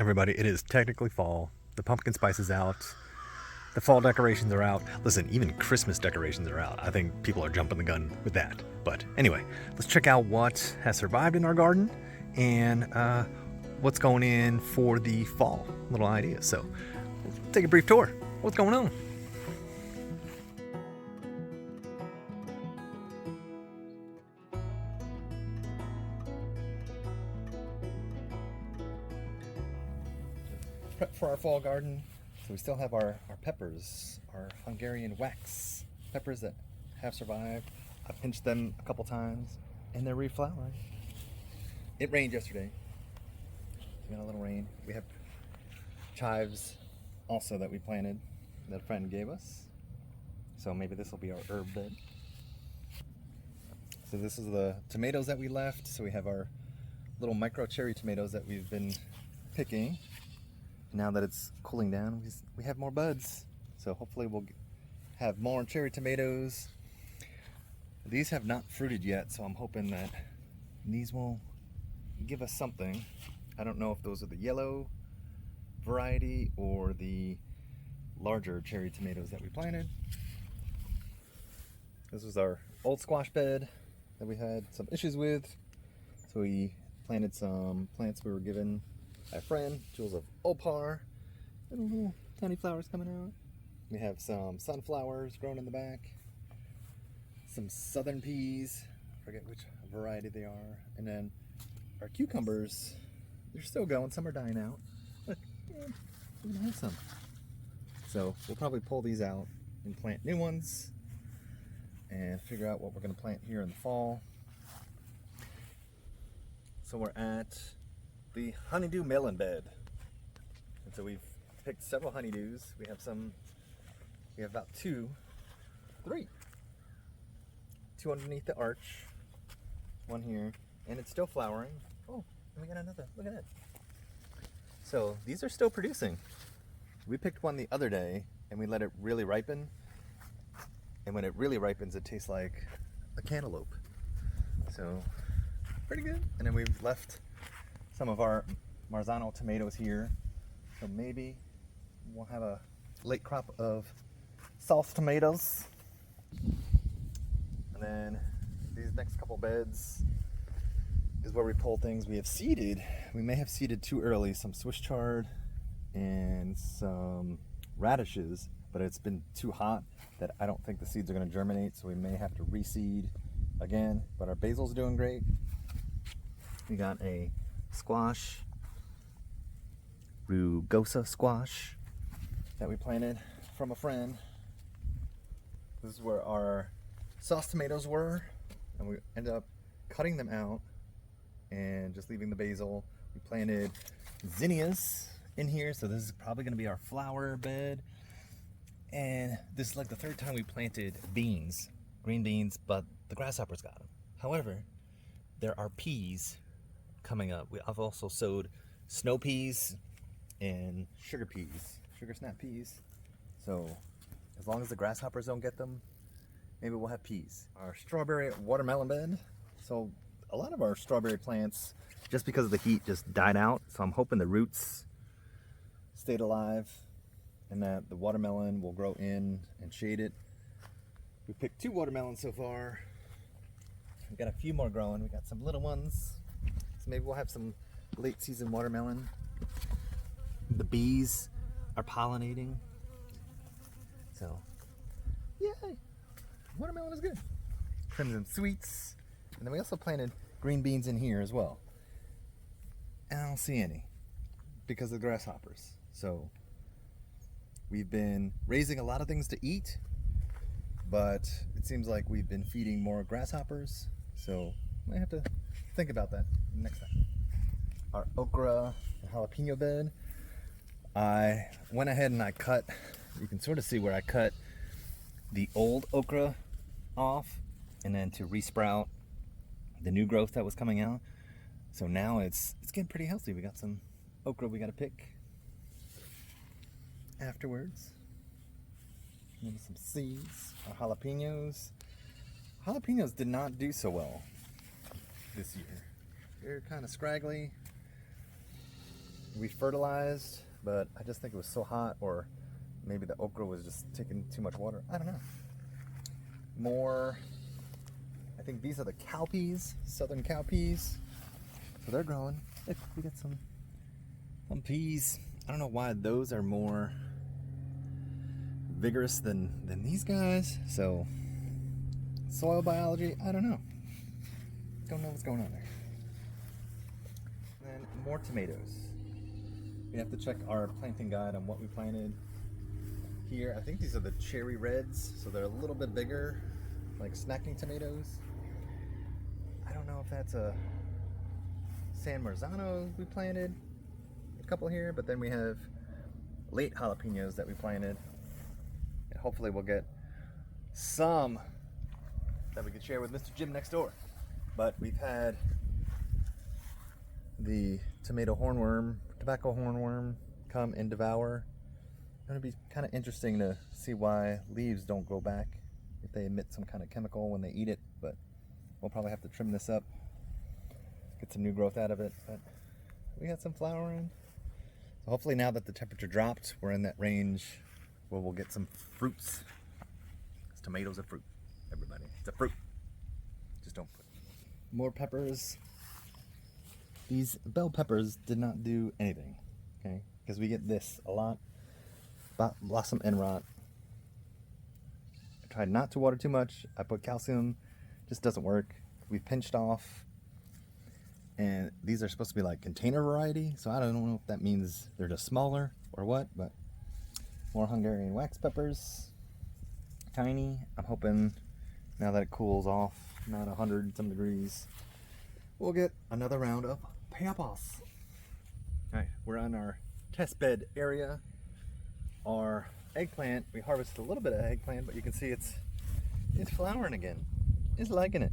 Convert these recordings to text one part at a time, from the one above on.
Everybody, it is technically fall. The pumpkin spice is out. The fall decorations are out. Listen, even Christmas decorations are out. I think people are jumping the gun with that. But anyway, let's check out what has survived in our garden and what's going in for the fall. Little ideas. So, take a brief tour. What's going on? Prep for our fall garden. So we still have our peppers, our Hungarian wax peppers that have survived. I pinched them a couple times and they're reflowering. It rained yesterday. We got a little rain. We have chives also that we planted that a friend gave us. So maybe this will be our herb bed. So this is the tomatoes that we left. So we have our little micro cherry tomatoes that we've been picking. Now that it's cooling down, we have more buds. So hopefully we'll have more cherry tomatoes. These have not fruited yet, so I'm hoping that these will give us something. I don't know if those are the yellow variety or the larger cherry tomatoes that we planted. This was our old squash bed that we had some issues with. So we planted some plants we were given by a friend, jewels of opar, and little tiny flowers coming out. We have some sunflowers growing in the back, some southern peas, I forget which variety they are, and then our cucumbers, they're still going, some are dying out, but yeah, we're gonna have some. So we'll probably pull these out and plant new ones and figure out what we're gonna plant here in the fall. So we're at the honeydew melon bed. And so we've picked several honeydews. We have about three underneath the arch, one here, and it's still flowering. Oh, and we got another, look at that. So these are still producing. We picked one the other day and we let it really ripen. And when it really ripens, it tastes like a cantaloupe. So pretty good. And then we've left some of our Marzano tomatoes here. So maybe we'll have a late crop of sauce tomatoes. And then these next couple beds is where we pull things. We may have seeded too early, some Swiss chard and some radishes, but it's been too hot that I don't think the seeds are gonna germinate, so we may have to reseed again. But our basil's doing great. We got a squash, rugosa squash, that we planted from a friend. This is where our sauce tomatoes were, and we ended up cutting them out and just leaving the basil. We planted zinnias in here, so this is probably going to be our flower bed. And this is like the third time we planted beans, green beans, but the grasshoppers got them. However, there are peas coming up. I've also sowed snow peas and sugar snap peas. So as long as the grasshoppers don't get them, maybe we'll have peas. Our strawberry watermelon bed. So a lot of our strawberry plants, just because of the heat, just died out. So I'm hoping the roots stayed alive and that the watermelon will grow in and shade it. We picked 2 watermelons so far. We got a few more growing. We got some little ones. So maybe we'll have some late season watermelon. The bees are pollinating. So, yay! Watermelon is good. Crimson sweets. And then we also planted green beans in here as well. And I don't see any because of the grasshoppers. So we've been raising a lot of things to eat, but it seems like we've been feeding more grasshoppers. So I might have to think about that next time. Our okra and jalapeno bed. I went ahead and I cut, you can sort of see where I cut the old okra off and then to resprout the new growth that was coming out. So now it's getting pretty healthy. We got some okra we got to pick afterwards. Maybe some seeds. Our jalapenos. Jalapenos did not do so well this year. They're kind of scraggly. we fertilized, but I just think it was so hot, or maybe the okra was just taking too much water. I don't know. More, I think these are the cowpeas, southern cowpeas. So they're growing. Look, we got some peas. I don't know why those are more vigorous than these guys. So soil biology, I don't know. Don't know what's going on there. And then more tomatoes. We have to check our planting guide on what we planted here. I think these are the cherry reds, so they're a little bit bigger, like snacking tomatoes. I don't know if that's a San Marzano we planted, a couple here, but then we have late jalapenos that we planted, and hopefully we'll get some that we can share with Mr. Jim next door. But we've had the tomato hornworm, tobacco hornworm come and devour. It's going to be kind of interesting to see why leaves don't grow back, if they emit some kind of chemical when they eat it, but we'll probably have to trim this up, get some new growth out of it. But we had some flowering. So hopefully now that the temperature dropped, we're in that range where we'll get some fruits. Because tomatoes are fruit, everybody. It's a fruit. Just don't put more peppers. These bell peppers did not do anything, okay? Because we get this a lot, blossom end rot. I tried not to water too much. I put calcium, just doesn't work. We pinched off, and these are supposed to be like container variety, so I don't know if that means they're just smaller or what, but more Hungarian wax peppers, tiny. I'm hoping now that it cools off, not 100 some degrees, we'll get another round of peppers. All right, we're on our test bed area. Our eggplant, we harvested a little bit of eggplant, but you can see it's flowering again. It's liking it.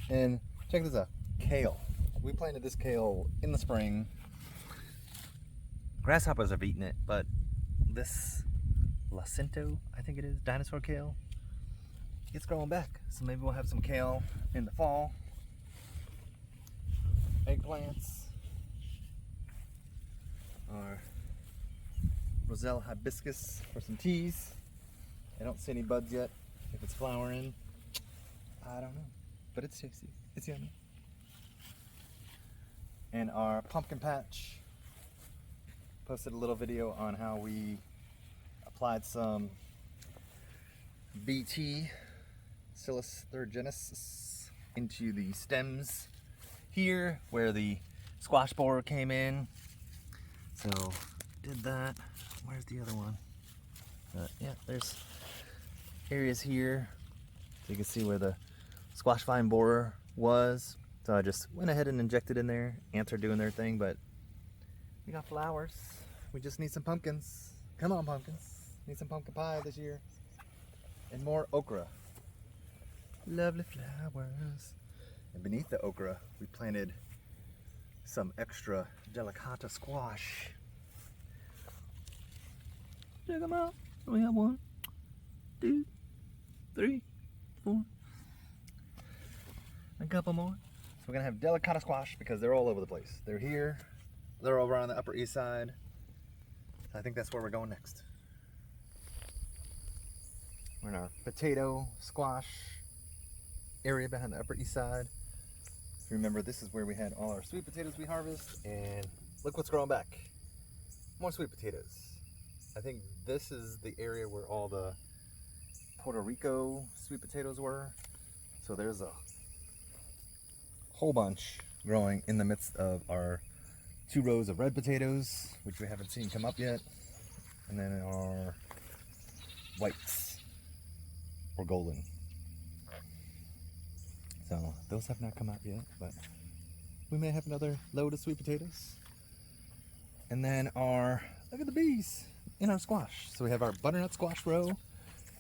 And check this out, kale. We planted this kale in the spring. Grasshoppers have eaten it, but this Lacinto, I think it is, dinosaur kale, it's growing back. So maybe we'll have some kale in the fall. Eggplants. Our Roselle hibiscus for some teas. I don't see any buds yet. If it's flowering, I don't know. But it's tasty. It's yummy. And our pumpkin patch. Posted a little video on how we applied some BT, Bacillus thuringiensis, into the stems here where the squash borer came in. So did that. Where's the other one? Yeah, there's areas here so you can see where the squash vine borer was. So I just went ahead and injected in there. Ants are doing their thing, but we got flowers. We just need some pumpkins. Come on, pumpkins. Need some pumpkin pie this year. And more okra. Lovely flowers. And beneath the okra, we planted some extra delicata squash. Check them out. We have 1, 2, 3, 4. A couple more. So we're gonna have delicata squash because they're all over the place. They're here. They're over on the Upper East Side. I think that's where we're going next. We're in our potato squash area behind the Upper East Side. If you remember, this is where we had all our sweet potatoes we harvest, and look what's growing back. More sweet potatoes. I think this is the area where all the Puerto Rico sweet potatoes were. So there's a whole bunch growing in the midst of our 2 rows of red potatoes, which we haven't seen come up yet. And then our whites, or golden. So those have not come out yet, but we may have another load of sweet potatoes. And then look at the bees in our squash. So we have our butternut squash row.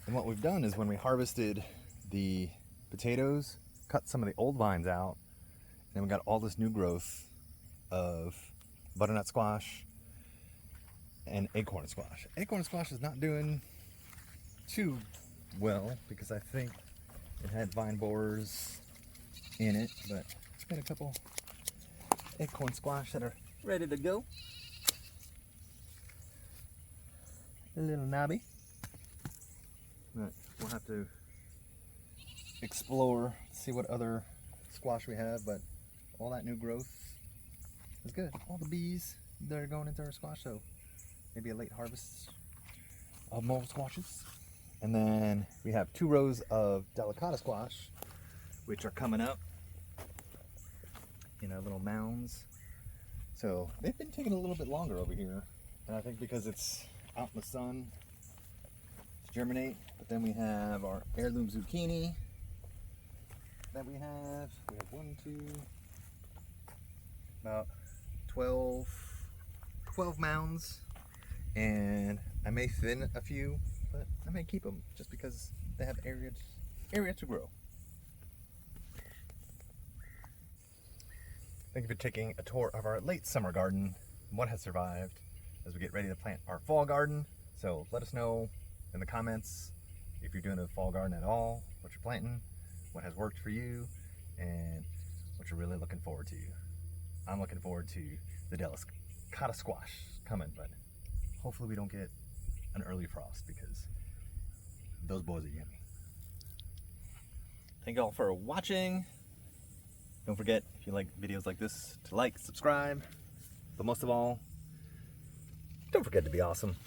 And what we've done is when we harvested the potatoes, cut some of the old vines out, and then we got all this new growth of butternut squash and acorn squash. Acorn squash is not doing too well because I think it had vine borers in it, but it's got a couple acorn squash that are ready to go. A little knobby. But we'll have to explore, see what other squash we have, but all that new growth is good. All the bees that are going into our squash, so maybe a late harvest of more squashes. And then we have 2 rows of delicata squash, which are coming up in our little mounds. So they've been taking a little bit longer over here, and I think because it's out in the sun to germinate. But then we have our heirloom zucchini that we have. We have 1, 2, about 12 mounds, and I may thin a few, but I may keep them just because they have area to grow. Thank you for taking a tour of our late summer garden and what has survived as we get ready to plant our fall garden. So let us know in the comments if you're doing a fall garden at all, what you're planting, what has worked for you, and what you're really looking forward to. I'm looking forward to the delicata squash coming, but hopefully we don't get an early frost because those boys are yummy. Thank you all for watching. Don't forget, if you like videos like this, to like, subscribe, but most of all, don't forget to be awesome.